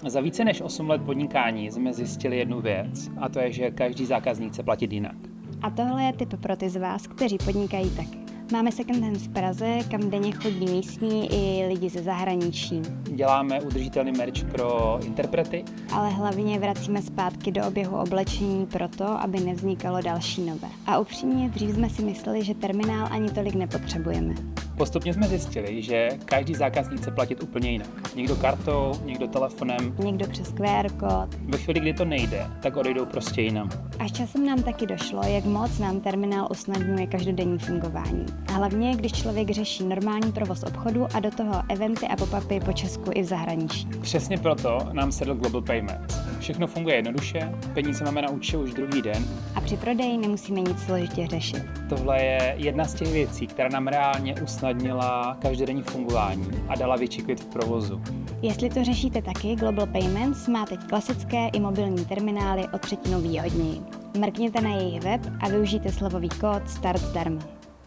Za více než 8 let podnikání jsme zjistili jednu věc, a to je, že každý zákazník chce platit jinak. A tohle je tip pro ty z vás, kteří podnikají taky. Máme second hand v Praze, kam denně chodí místní i lidi ze zahraničí. Děláme udržitelný merch pro interprety. Ale hlavně vracíme zpátky do oběhu oblečení proto, aby nevznikalo další nové. A upřímně, dřív jsme si mysleli, že terminál ani tolik nepotřebujeme. Postupně jsme zjistili, že každý zákazník chce platit úplně jinak. Někdo kartou, někdo telefonem. Někdo přes QR kód. Ve chvíli, kdy to nejde, tak odejdou prostě jinam. Až časem nám taky došlo, jak moc nám terminál usnadňuje každodenní fungování. A hlavně, když člověk řeší normální provoz obchodu a do toho eventy a pop-upy po Česku i v zahraničí. Přesně proto nám sedl Global Payments. Všechno funguje jednoduše, peníze máme na účtu už druhý den. A při prodeji nemusíme nic složitě řešit. Tohle je jedna z těch věcí, která nám reálně usnadnila každodenní fungování a dala větší klid v provozu. Jestli to řešíte taky, Global Payments má teď klasické i mobilní terminály o 1/3 výhodněji. Mrkněte na jejich web a využijte slovový kód START zdarma.